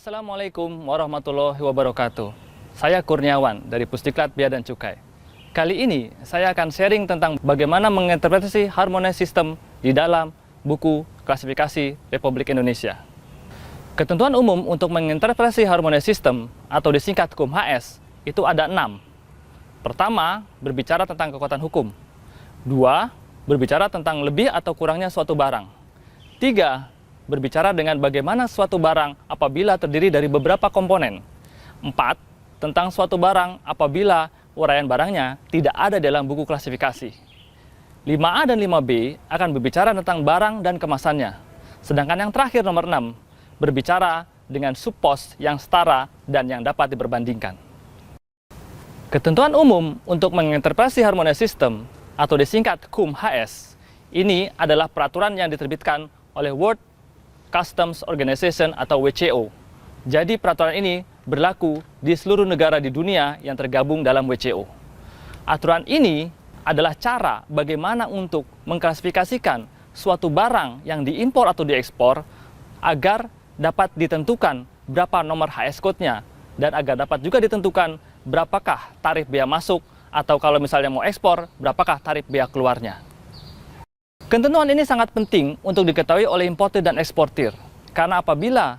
Assalamualaikum warahmatullahi wabarakatuh. Saya Kurniawan dari Pusdiklat Bea dan Cukai. Kali ini saya akan sharing tentang bagaimana menginterpretasi harmonize system di dalam buku klasifikasi Republik Indonesia. Ketentuan umum untuk menginterpretasi harmonize system atau disingkat KUM-HS itu ada 6. Pertama, berbicara tentang kekuatan hukum. 2, berbicara tentang lebih atau kurangnya suatu barang. 3, berbicara dengan bagaimana suatu barang apabila terdiri dari beberapa komponen. 4, tentang suatu barang apabila uraian barangnya tidak ada dalam buku klasifikasi. 5A dan 5B akan berbicara tentang barang dan kemasannya. Sedangkan yang terakhir nomor 6, berbicara dengan subpos yang setara dan yang dapat diperbandingkan. Ketentuan umum untuk menginterpretasi harmonize system atau disingkat KUM-HS ini adalah peraturan yang diterbitkan oleh World Customs Organization atau WCO. Jadi peraturan ini berlaku di seluruh negara di dunia yang tergabung dalam WCO. Aturan ini adalah cara bagaimana untuk mengklasifikasikan suatu barang yang diimpor atau diekspor agar dapat ditentukan berapa nomor HS code-nya dan agar dapat juga ditentukan berapakah tarif bea masuk atau kalau misalnya mau ekspor, berapakah tarif bea keluarnya. Ketentuan ini sangat penting untuk diketahui oleh importir dan eksportir. Karena apabila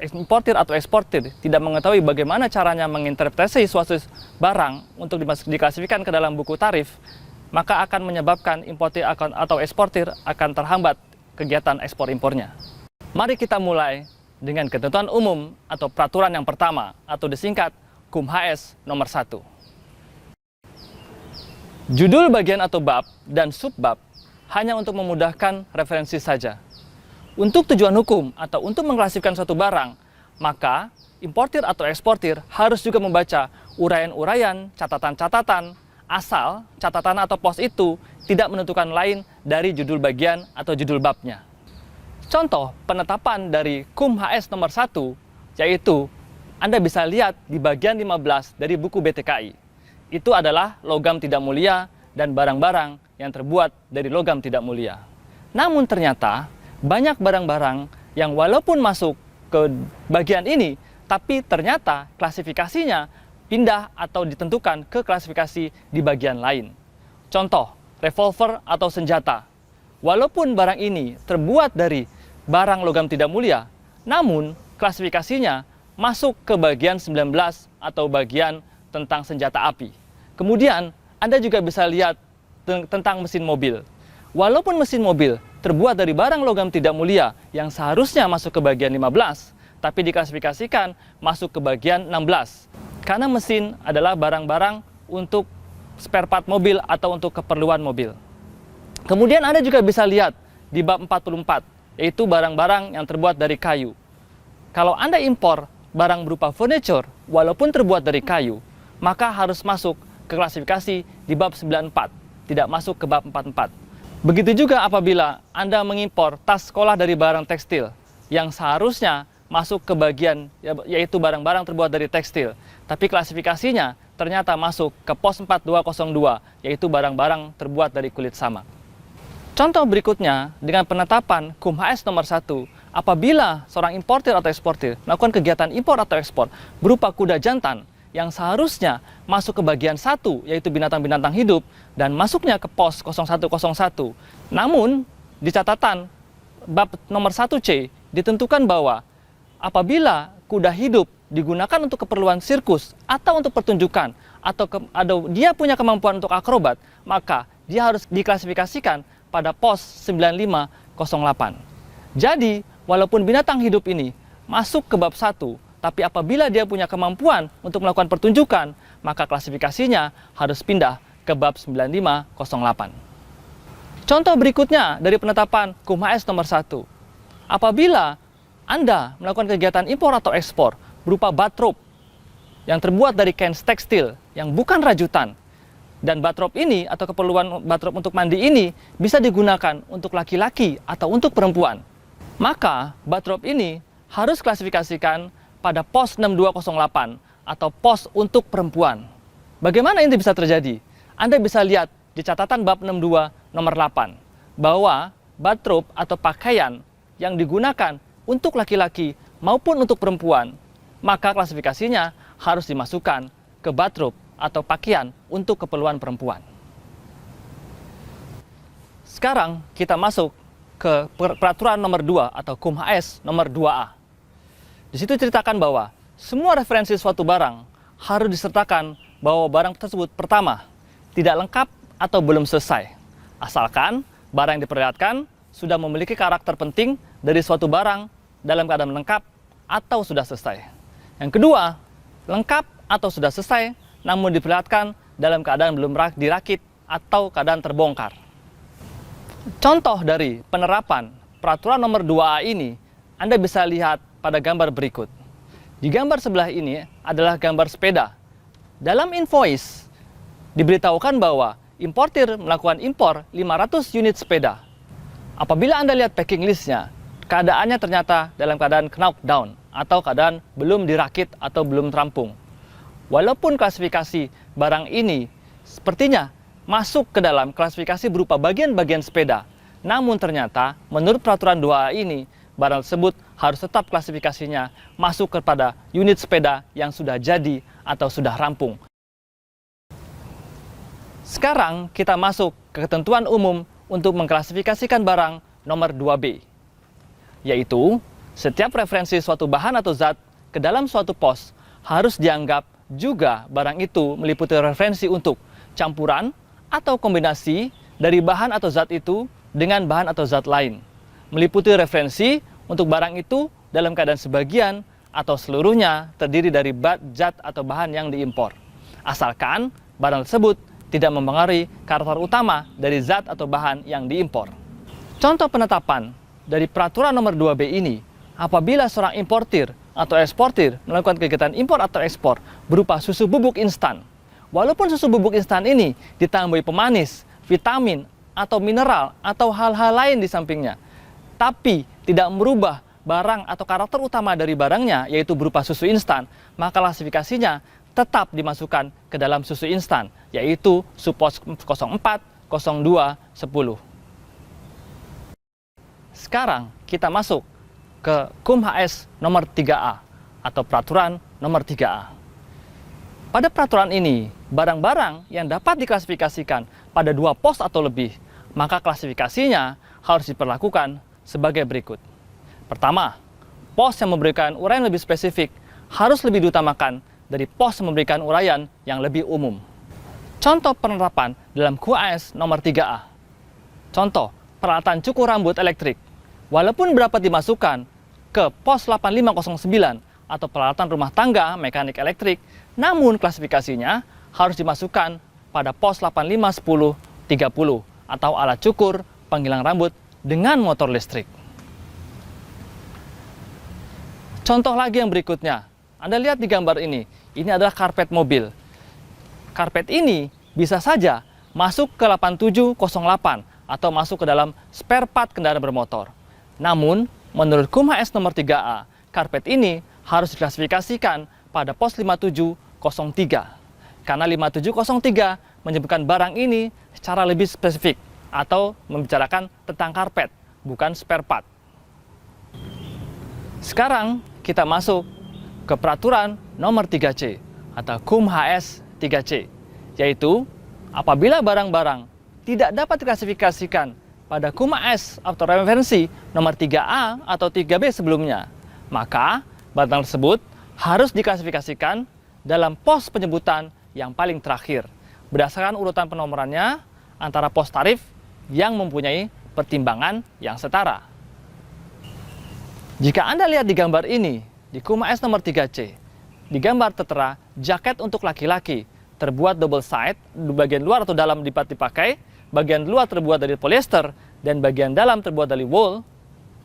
importir atau eksportir tidak mengetahui bagaimana caranya menginterpretasi suatu barang untuk diklasifikasikan ke dalam buku tarif, maka akan menyebabkan importir atau eksportir akan terhambat kegiatan ekspor-impornya. Mari kita mulai dengan ketentuan umum atau peraturan yang pertama atau disingkat KUM-HS nomor 1. Judul bagian atau bab dan subbab hanya untuk memudahkan referensi saja. Untuk tujuan hukum atau untuk mengklasifikasikan suatu barang, maka importir atau eksportir harus juga membaca uraian-uraian, catatan-catatan, asal catatan atau pos itu tidak menentukan lain dari judul bagian atau judul babnya. Contoh penetapan dari KUM-HS nomor 1, yaitu Anda bisa lihat di bagian 15 dari buku BTKI. Itu adalah logam tidak mulia dan barang-barang yang terbuat dari logam tidak mulia. Namun ternyata banyak barang-barang yang walaupun masuk ke bagian ini, tapi ternyata klasifikasinya pindah atau ditentukan ke klasifikasi di bagian lain. Contoh, revolver atau senjata. Walaupun barang ini terbuat dari barang logam tidak mulia, namun klasifikasinya masuk ke bagian 19 atau bagian tentang senjata api. Kemudian Anda juga bisa lihat tentang mesin mobil. Walaupun mesin mobil terbuat dari barang logam tidak mulia yang seharusnya masuk ke bagian 15, tapi diklasifikasikan masuk ke bagian 16. Karena mesin adalah barang-barang untuk spare part mobil atau untuk keperluan mobil. Kemudian Anda juga bisa lihat di bab 44, yaitu barang-barang yang terbuat dari kayu. Kalau Anda impor barang berupa furniture, walaupun terbuat dari kayu, maka harus masuk ke klasifikasi di bab 94. Tidak masuk ke bab 44. Begitu juga apabila Anda mengimpor tas sekolah dari barang tekstil yang seharusnya masuk ke bagian yaitu barang-barang terbuat dari tekstil, tapi klasifikasinya ternyata masuk ke pos 4202 yaitu barang-barang terbuat dari kulit samak. Contoh berikutnya dengan penetapan KUM-HS nomor 1, apabila seorang importir atau eksportir melakukan kegiatan impor atau ekspor berupa kuda jantan yang seharusnya masuk ke bagian 1, yaitu binatang-binatang hidup, dan masuknya ke pos 0101. Namun, di catatan bab nomor 1C ditentukan bahwa apabila kuda hidup digunakan untuk keperluan sirkus atau untuk pertunjukan, atau dia punya kemampuan untuk akrobat, maka dia harus diklasifikasikan pada pos 9508. Jadi, walaupun binatang hidup ini masuk ke bab 1, tapi apabila dia punya kemampuan untuk melakukan pertunjukan, maka klasifikasinya harus pindah ke bab 9508. Contoh berikutnya dari penetapan KUM-HS nomor 1. Apabila Anda melakukan kegiatan impor atau ekspor berupa bathrobe yang terbuat dari kain tekstil yang bukan rajutan, dan bathrobe ini atau keperluan bathrobe untuk mandi ini bisa digunakan untuk laki-laki atau untuk perempuan, maka bathrobe ini harus klasifikasikan pada pos 6208 atau pos untuk perempuan. Bagaimana ini bisa terjadi? Anda bisa lihat di catatan bab 62 nomor 8 bahwa bathrobe atau pakaian yang digunakan untuk laki-laki maupun untuk perempuan maka klasifikasinya harus dimasukkan ke bathrobe atau pakaian untuk keperluan perempuan. Sekarang kita masuk ke peraturan nomor 2 atau KUM-HS nomor 2A. Di situ ceritakan bahwa semua referensi suatu barang harus disertakan bahwa barang tersebut pertama tidak lengkap atau belum selesai, asalkan barang yang diperlihatkan sudah memiliki karakter penting dari suatu barang dalam keadaan lengkap atau sudah selesai. Yang kedua, lengkap atau sudah selesai namun diperlihatkan dalam keadaan belum dirakit atau keadaan terbongkar. Contoh dari penerapan peraturan nomor 2A ini Anda bisa lihat pada gambar berikut. Di gambar sebelah ini adalah gambar sepeda. Dalam invoice diberitahukan bahwa importir melakukan impor 500 unit sepeda. Apabila Anda lihat packing listnya, keadaannya ternyata dalam keadaan knockdown atau keadaan belum dirakit atau belum terampung. Walaupun klasifikasi barang ini sepertinya masuk ke dalam klasifikasi berupa bagian-bagian sepeda, namun ternyata menurut peraturan 2A ini, barang tersebut harus tetap klasifikasinya masuk kepada unit sepeda yang sudah jadi atau sudah rampung. Sekarang kita masuk ke ketentuan umum untuk mengklasifikasikan barang nomor 2B, yaitu setiap referensi suatu bahan atau zat ke dalam suatu pos harus dianggap juga barang itu meliputi referensi untuk campuran atau kombinasi dari bahan atau zat itu dengan bahan atau zat lain, meliputi referensi untuk barang itu dalam keadaan sebagian atau seluruhnya terdiri dari zat atau bahan yang diimpor, asalkan barang tersebut tidak mempengaruhi karakter utama dari zat atau bahan yang diimpor. Contoh penetapan dari peraturan nomor 2B ini, apabila seorang importir atau eksportir melakukan kegiatan impor atau ekspor berupa susu bubuk instan, walaupun susu bubuk instan ini ditambahi pemanis, vitamin, atau mineral, atau hal-hal lain di sampingnya, tapi tidak merubah barang atau karakter utama dari barangnya, yaitu berupa susu instan, maka klasifikasinya tetap dimasukkan ke dalam susu instan, yaitu Supos 04, 02, 10. Sekarang kita masuk ke KUM-HS nomor 3A atau peraturan nomor 3A. Pada peraturan ini, barang-barang yang dapat diklasifikasikan pada 2 pos atau lebih, maka klasifikasinya harus diperlakukan sebagai berikut. Pertama, pos yang memberikan uraian lebih spesifik harus lebih diutamakan dari pos yang memberikan uraian yang lebih umum. Contoh penerapan dalam KUM-HS nomor 3A. Contoh, peralatan cukur rambut elektrik. Walaupun dapat dimasukkan ke pos 8509 atau peralatan rumah tangga mekanik elektrik, namun klasifikasinya harus dimasukkan pada pos 8510 30 atau alat cukur penghilang rambut dengan motor listrik. Contoh lagi yang berikutnya, Anda lihat di gambar ini adalah karpet mobil. Karpet ini bisa saja masuk ke 8708 atau masuk ke dalam spare part kendaraan bermotor. Namun, menurut KUM-HS nomor 3A, karpet ini harus diklasifikasikan pada pos 5703. Karena 5703 menyebutkan barang ini secara lebih spesifik atau membicarakan tentang karpet, bukan spare part. Sekarang kita masuk ke peraturan nomor 3C atau KUM-HS 3C, yaitu apabila barang-barang tidak dapat diklasifikasikan pada KUM-HS atau referensi nomor 3A atau 3B sebelumnya, maka barang tersebut harus diklasifikasikan dalam pos penyebutan yang paling terakhir, berdasarkan urutan penomorannya antara pos tarif yang mempunyai pertimbangan yang setara. Jika Anda lihat di gambar ini, di KUM-HS nomor 3C, di gambar tertera jaket untuk laki-laki, terbuat double side, bagian luar atau dalam dipakai, bagian luar terbuat dari polyester, dan bagian dalam terbuat dari wool,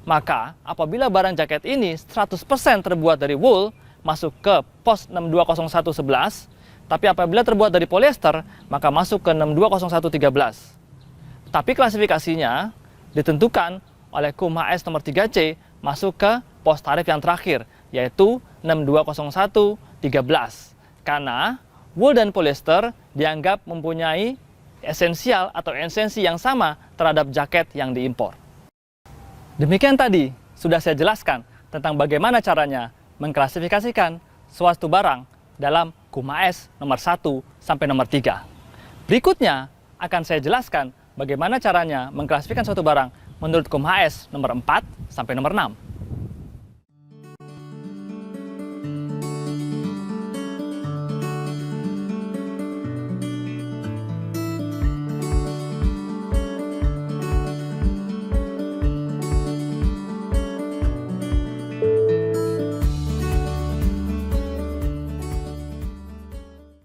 maka apabila barang jaket ini 100% terbuat dari wool, masuk ke pos 620111, tapi apabila terbuat dari polyester, maka masuk ke 620113. Tapi klasifikasinya ditentukan oleh KUM-HS nomor 3C masuk ke pos tarif yang terakhir, yaitu 620113. Karena wool dan polyester dianggap mempunyai esensial atau esensi yang sama terhadap jaket yang diimpor. Demikian tadi sudah saya jelaskan tentang bagaimana caranya mengklasifikasikan suatu barang dalam KUHM-AS nomor 1 sampai nomor 3. Berikutnya akan saya jelaskan bagaimana caranya mengklasifikasikan suatu barang menurut KUHM-AS nomor 4 sampai nomor 6.